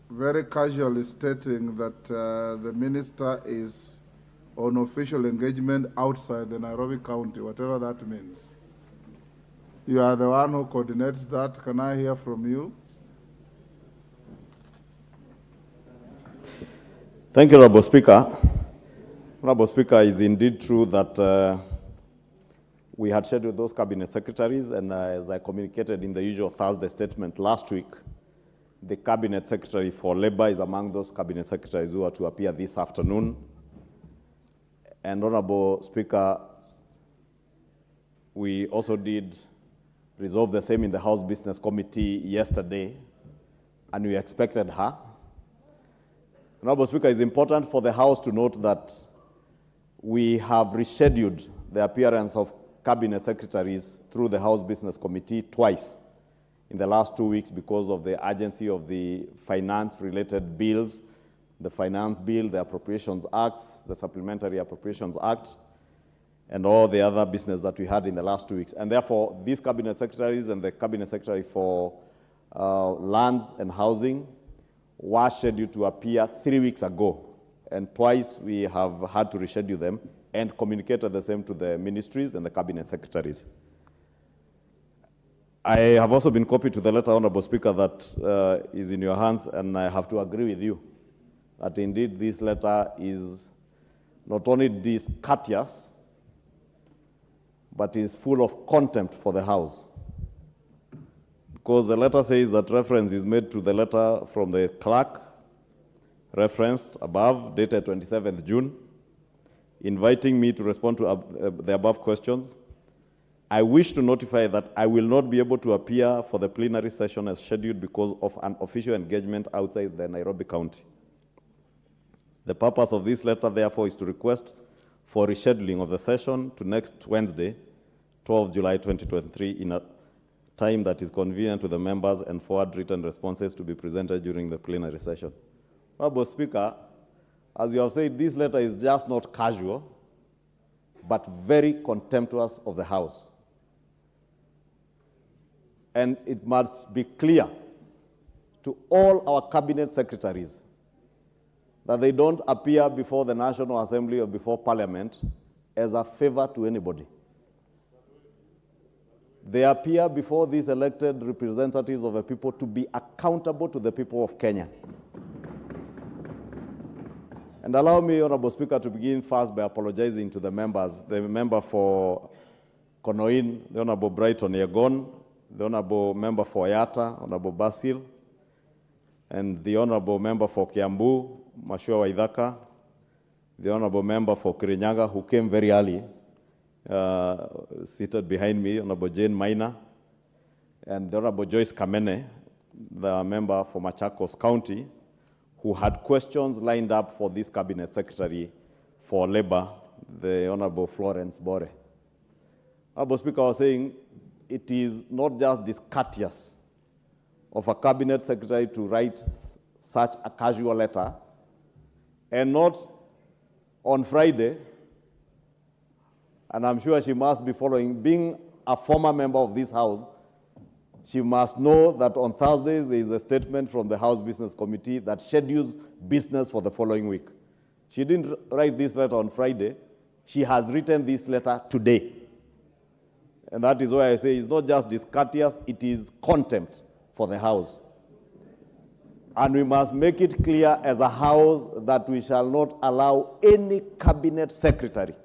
Very casually stating that the minister is on official engagement outside the Nairobi County, whatever that means. You are the one who coordinates that. Can I hear from you? Thank you, Honorable Speaker. Honorable Speaker, it is indeed true that we had scheduled those cabinet secretaries, and as I communicated in the usual Thursday statement last week, the cabinet secretary for labor is among those cabinet secretaries who are to appear this afternoon. And Honorable Speaker, we also did resolve the same in the House Business Committee yesterday, and we expected her. Honorable Speaker, it's important for the House to note that we have rescheduled the appearance of cabinet secretaries through the House Business Committee twice in the last 2 weeks because of the urgency of the finance-related bills, the Finance Bill, the Appropriations Act, the Supplementary Appropriations Act, and all the other business that we had in the last 2 weeks. And therefore, these cabinet secretaries and the cabinet secretary for lands and housing were scheduled to appear 3 weeks ago. And twice we have had to reschedule them and communicated the same to the ministries and the cabinet secretaries. I have also been copied to the letter, Honorable Speaker, that is in your hands, and I have to agree with you that indeed this letter is not only discourteous, but is full of contempt for the House. Because the letter says that reference is made to the letter from the clerk, referenced above, dated 27th June, inviting me to respond to the above questions. I wish to notify that I will not be able to appear for the plenary session as scheduled because of an official engagement outside the Nairobi County. The purpose of this letter, therefore, is to request for rescheduling of the session to next Wednesday, 12 July 2023, in a time that is convenient to the members, and forward written responses to be presented during the plenary session. Honorable Speaker, as you have said, this letter is just not casual, but very contemptuous of the House. And it must be clear to all our cabinet secretaries that they don't appear before the National Assembly or before Parliament as a favor to anybody. They appear before these elected representatives of the people to be accountable to the people of Kenya. And allow me, Honorable Speaker, to begin first by apologizing to the members. The member for Konoin, the Honorable Brighton Yegon, the Honorable Member for Yata, Honorable Basil, and the Honorable Member for Kiambu, Mashua Waithaka, the Honorable Member for Kirinyaga, who came very early, seated behind me, Honorable Jane Maina, and the Honorable Joyce Kamene, the member for Machakos County, who had questions lined up for this cabinet secretary for labor, the Honorable Florence Bore. Honorable Speaker, I was saying, it is not just discourteous of a cabinet secretary to write such a casual letter, and not on Friday, and I'm sure she must be following, being a former member of this House, she must know that on Thursdays there is a statement from the House Business Committee that schedules business for the following week. She didn't write this letter on Friday. She has written this letter today. And that is why I say it's not just discourteous, it is contempt for the House. And we must make it clear as a House that we shall not allow any cabinet secretary,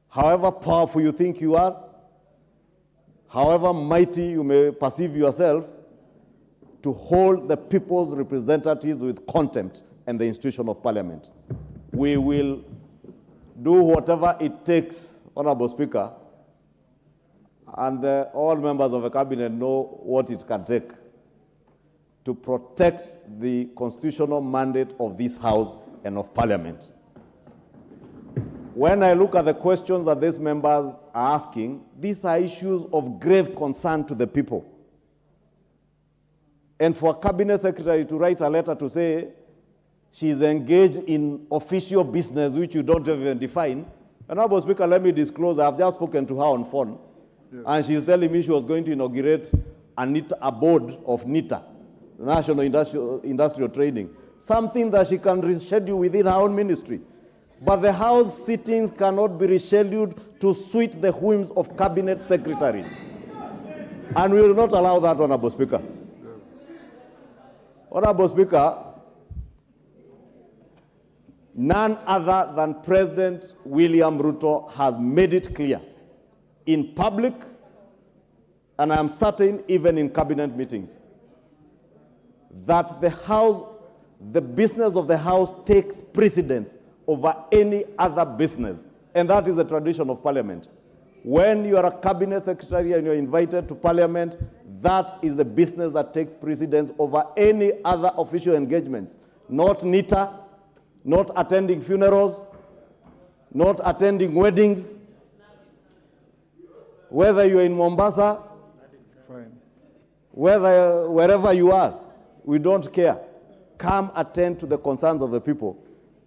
however powerful you think you are, however mighty you may perceive yourself, to hold the people's representatives with contempt and the institution of Parliament. We will do whatever it takes, Honorable Speaker, and all members of the cabinet know what it can take to protect the constitutional mandate of this House and of Parliament. When I look at the questions that these members are asking, these are issues of grave concern to the people. And for a cabinet secretary to write a letter to say she's engaged in official business which you don't even define, Honorable Speaker, let me disclose, I've just spoken to her on phone, yes, and she's telling me she was going to inaugurate a board of NITA, National Industrial Training, something that she can reschedule within her own ministry. But the House sittings cannot be rescheduled to suit the whims of cabinet secretaries. And we will not allow that, Honorable Speaker. Yes. Honorable Speaker, none other than President William RUTO has made it clear in public, and I am certain even in cabinet meetings, that the business of the House takes precedence over any other business. And that is the tradition of Parliament. When you are a cabinet secretary and you're invited to Parliament, that is the business that takes precedence over any other official engagements. Not NITA, not attending funerals, not attending weddings. Whether you're in Mombasa, fine, wherever you are, we don't care. Come attend to the concerns of the people.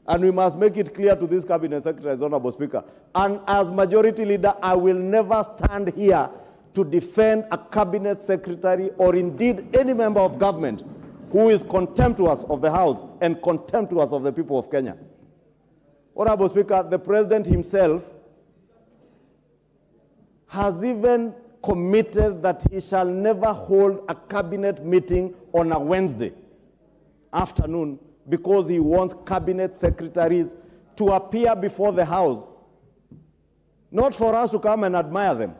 And we must make it clear to this cabinet secretaries, Honorable Speaker. And as majority leader, I will never stand here to defend a cabinet secretary or indeed any member of government who is contemptuous of the House and contemptuous of the people of Kenya. Honorable Speaker, the President himself has even committed that he shall never hold a cabinet meeting on a Wednesday afternoon because he wants cabinet secretaries to appear before the House, not for us to come and admire them,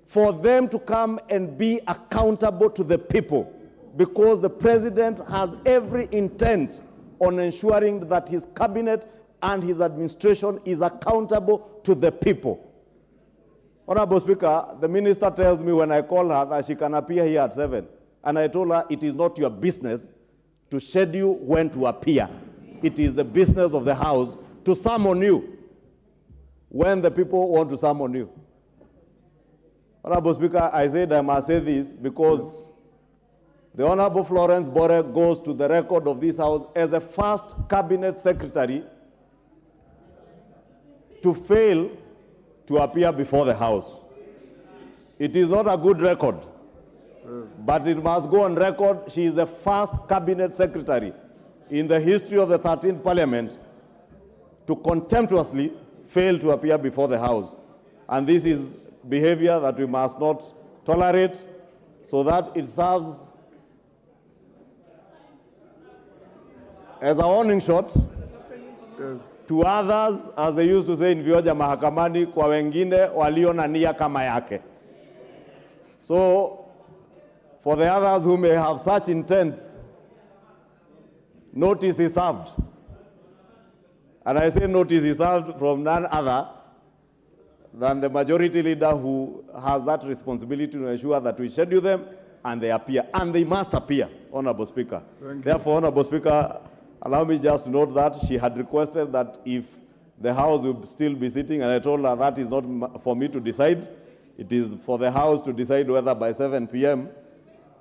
for them to come and be accountable to the people, because the President has every intent on ensuring that his cabinet and his administration is accountable to the people. Honorable Speaker, the minister tells me when I call her that she can appear here at 7, and I told her it is not your business to schedule when to appear. It is the business of the House to summon you when the people want to summon you. Honorable Speaker, I said I must say this because the Honorable Florence Bore goes to the record of this House as the first cabinet secretary to fail to appear before the House. It is not a good record. But it must go on record, she is the first cabinet secretary in the history of the 13th Parliament to contemptuously fail to appear before the House. And this is behavior that we must not tolerate, so that it serves as a warning shot to others, as they used to say in Vioja Mahakamani, kwa wengine walio na nia kama yake. So, for the others who may have such intents, notice is served. And I say notice is served from none other than the majority leader who has that responsibility to ensure that we schedule them and they appear. And they must appear, Honorable Speaker. Therefore, Honorable Speaker, allow me just to note that she had requested that if the House will still be sitting, and I told her that is not for me to decide. It is for the House to decide whether by 7 p.m.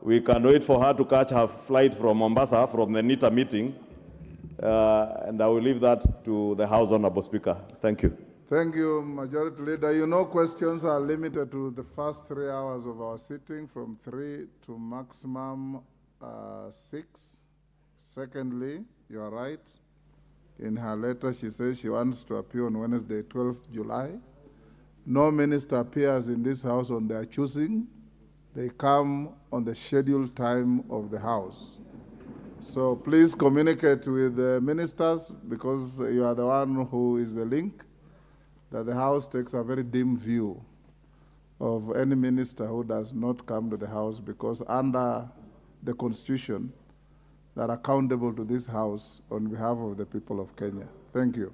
we can wait for her to catch her flight from Mombasa, from the NITA meeting, and I will leave that to the House, Honorable Speaker. Thank you. Thank you, Majority Leader. You know, questions are limited to the first 3 hours of our sitting, from 3 to maximum 6. Secondly, you are right. In her letter, she says she wants to appear on Wednesday, 12th July. No minister appears in this House on their choosing. They come on the scheduled time of the House. So please communicate with the ministers, because you are the one who is the link, that the House takes a very dim view of any minister who does not come to the House, because under the Constitution, they are accountable to this House on behalf of the people of Kenya. Thank you.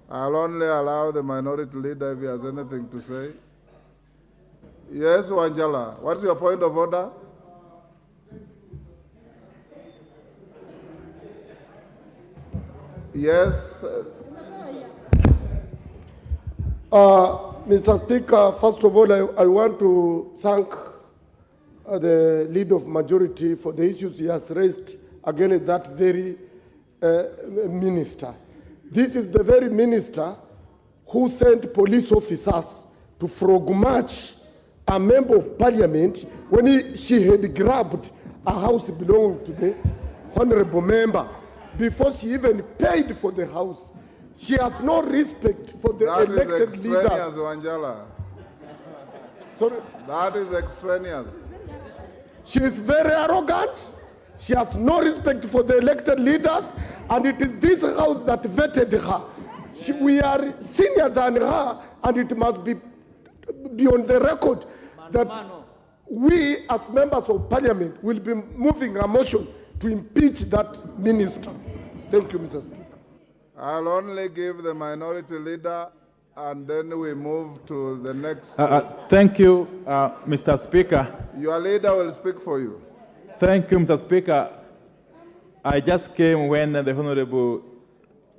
I'll only allow the minority leader if he has anything to say. Yes, Wanjala, what's your point of order? Yes. Mr. Speaker, first of all, I want to thank the leader of majority for the issues he has raised against that very minister. This is the very minister who sent police officers to frog march a member of parliament when she had grabbed a house belonging to the honorable member before she even paid for the house. She has no respect for the elected That is leaders. extraneous, Wanjala. Sorry. That is extraneous. She is very arrogant. She has no respect for the elected leaders, and it is this house that vetted her. We are senior than her, and it must be on the record that we, as members of parliament, will be moving a motion to impeach that minister. Thank you, Mr. Speaker. I'll only give the minority leader, and then we move to the next. Thank you, Mr. Speaker. Your leader will speak for you. Thank you, Mr. Speaker. I just came when the Honorable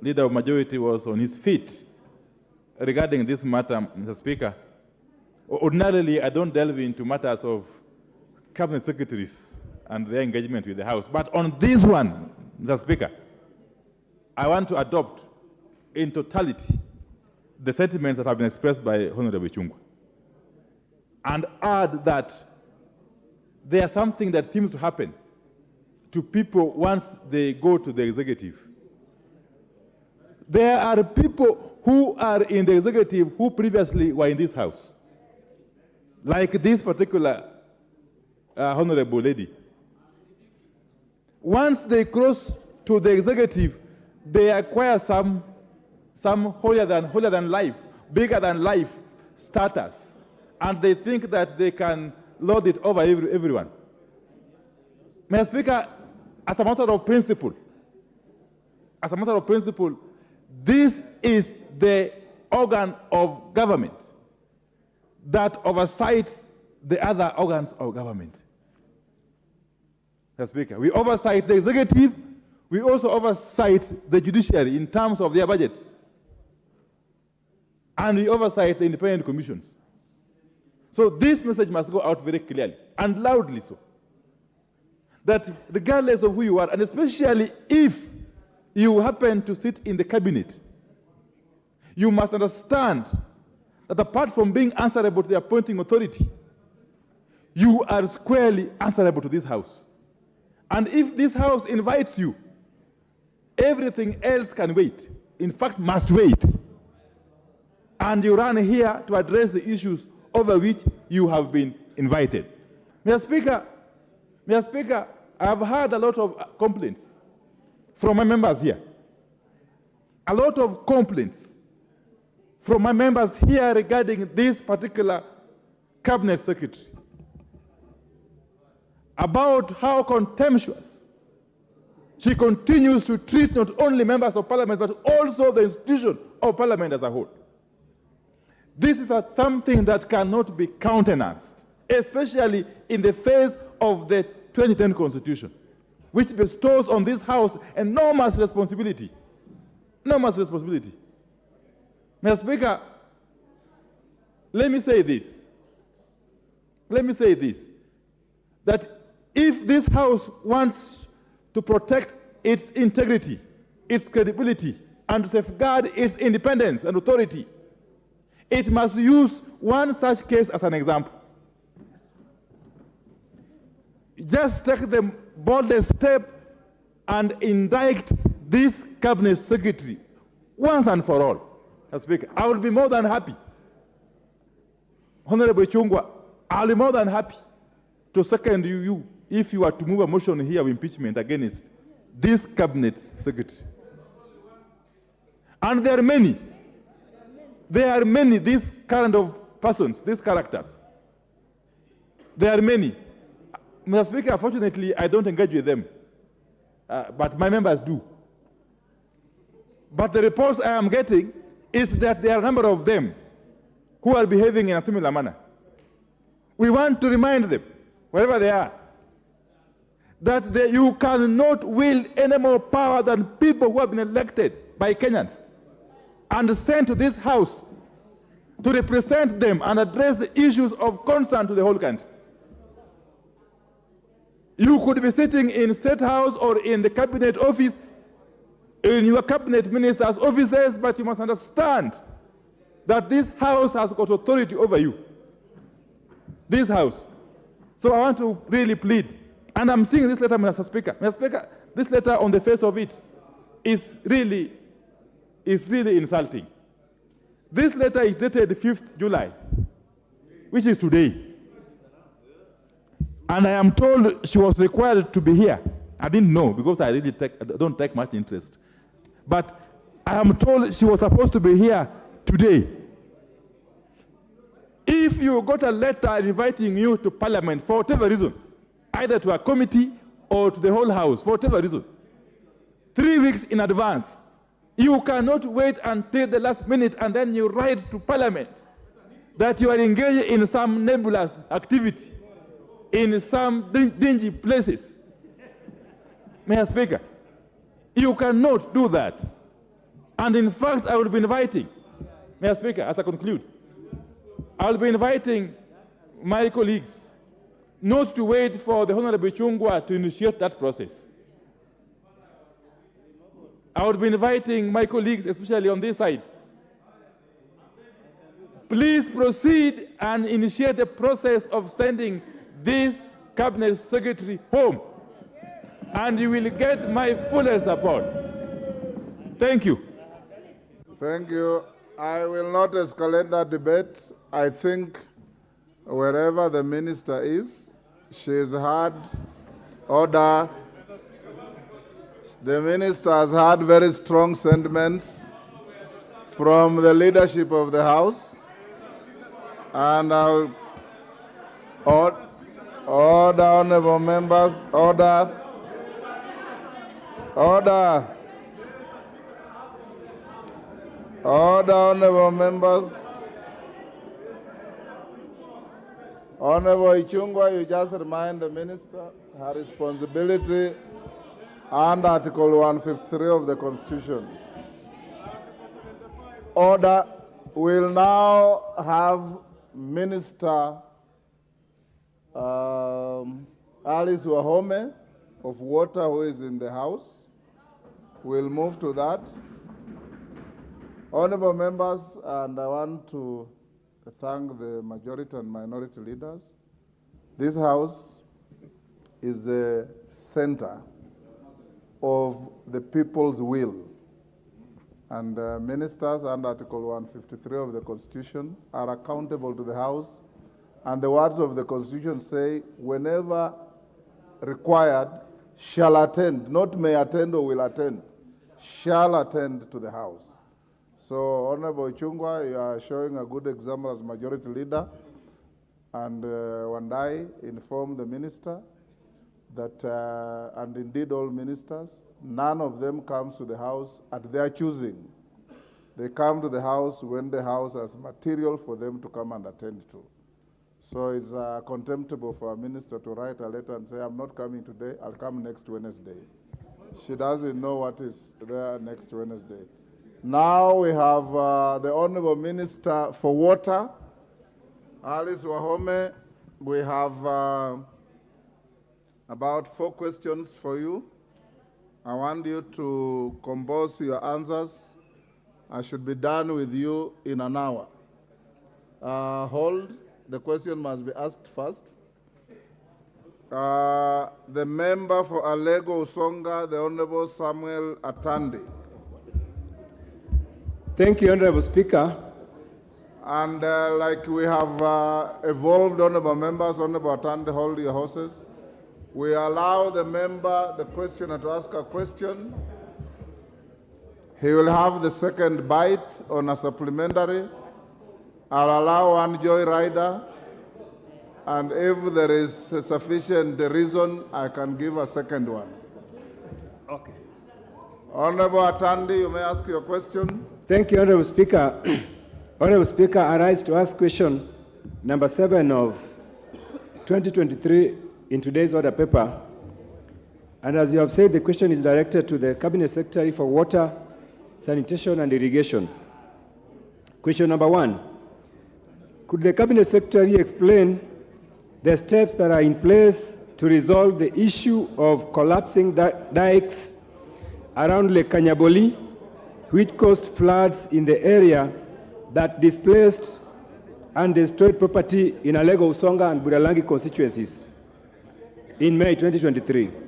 Leader of Majority was on his feet regarding this matter, Mr. Speaker. Ordinarily, I don't delve into matters of cabinet secretaries and their engagement with the House. But on this one, Mr. Speaker, I want to adopt in totality the sentiments that have been expressed by Honorable Chungwa and add that there's something that seems to happen to people once they go to the executive. There are people who are in the executive who previously were in this house, like this particular honorable lady. Once they cross to the executive, they acquire some holier than life, bigger than life status, and they think that they can lord it over everyone. Mr. Speaker, as a matter of principle, this is the organ of government that oversees the other organs of government. Mr. Speaker, we oversight the executive, we also oversight the judiciary in terms of their budget, and we oversight the independent commissions. So this message must go out very clearly and loudly so, that regardless of who you are, and especially if you happen to sit in the cabinet, you must understand that apart from being answerable to the appointing authority, you are squarely answerable to this House. And if this House invites you, everything else can wait. In fact, must wait. And you run here to address the issues over which you have been invited. Mr. Speaker, I have heard a lot of complaints from my members here. A lot of complaints from my members here regarding this particular cabinet secretary about how contemptuous she continues to treat not only members of parliament, but also the institution of parliament as a whole. This is something that cannot be countenanced, especially in the face of the 2010 Constitution, which bestows on this House enormous responsibility. Enormous responsibility. Mr. Speaker, let me say this, that if this House wants to protect its integrity, its credibility, and safeguard its independence and authority, it must use one such case as an example. Just take the boldest step and indict this cabinet secretary once and for all. Mr. Speaker, I will be more than happy. Honorable Chungwa, I'll be more than happy to second you if you are to move a motion here of impeachment against this cabinet secretary. And there are many, these kind of persons, these characters. There are many. Mr. Speaker, unfortunately, I don't engage with them, but my members do. But the reports I am getting is that there are a number of them who are behaving in a similar manner. We want to remind them, wherever they are, that you cannot wield any more power than people who have been elected by Kenyans and sent to this House to represent them and address the issues of concern to the whole country. You could be sitting in State House or in the Cabinet office in your cabinet ministers' offices, but you must understand that this house has got authority over you. This house. So I want to really plead. And I'm seeing this letter, Mr. Speaker. Mr. Speaker, this letter on the face of it is really insulting. This letter is dated 5th July, which is today. And I am told she was required to be here. I didn't know because I really don't take much interest. But I am told she was supposed to be here today. If you got a letter inviting you to Parliament for whatever reason, either to a committee or to the whole House, for whatever reason, 3 weeks in advance, you cannot wait until the last minute and then you write to Parliament that you are engaged in some nebulous activity, in some dingy places. Mr. Speaker, you cannot do that. And in fact, I will be inviting, Mr. Speaker, as I conclude, I will be inviting my colleagues not to wait for the Honorable Chungwa to initiate that process. I would be inviting my colleagues, especially on this side, please proceed and initiate the process of sending this cabinet secretary home, and you will get my full support. Thank you. Thank you. I will not escalate that debate. I think wherever the minister is, she has had order. The minister has had very strong sentiments from the leadership of the House. And I'll order, honorable members, order. Order, honorable members. Honorable Ichung'wa, you just remind the minister her responsibility under Article 153 of the Constitution. Order. We'll now have Minister Alice Wahome of Water, who is in the House. We'll move to that. Honorable members, and I want to thank the majority and minority leaders. This House is the center of the people's will. And ministers under Article 153 of the Constitution are accountable to the House. And the words of the Constitution say, whenever required, shall attend, not may attend or will attend, shall attend to the House. So, Honorable Chungwa, you are showing a good example as majority leader. And Wandai informed the minister that, and indeed all ministers, none of them comes to the House at their choosing. They come to the House when the House has material for them to come and attend to. So it's contemptible for a minister to write a letter and say, I'm not coming today, I'll come next Wednesday. She doesn't know what is there next Wednesday. Now we have the Honorable Minister for Water, Alice Wahome. We have about 4 questions for you. I want you to compose your answers. I should be done with you in an hour. Hold. The question must be asked first. The member for Alego Usonga, the Honorable Samuel Atandi. Thank you, Honorable Speaker. And like we have evolved, Honorable members, Honorable Atandi, hold your horses. We allow the member, the questioner, to ask a question. He will have the second bite on a supplementary. I'll allow one joy rider. And if there is sufficient reason, I can give a second one. Okay. Honorable Atandi, you may ask your question. Thank you, Honorable Speaker. Honorable Speaker, I rise to ask question number 7 of 2023 in today's order paper. And as you have said, the question is directed to the Cabinet Secretary for Water, Sanitation and Irrigation. Question number 1. Could the Cabinet Secretary explain the steps that are in place to resolve the issue of collapsing dikes around Lake Kanyaboli, which caused floods in the area that displaced and destroyed property in Alego, Usonga, and Budalangi constituencies in May 2023.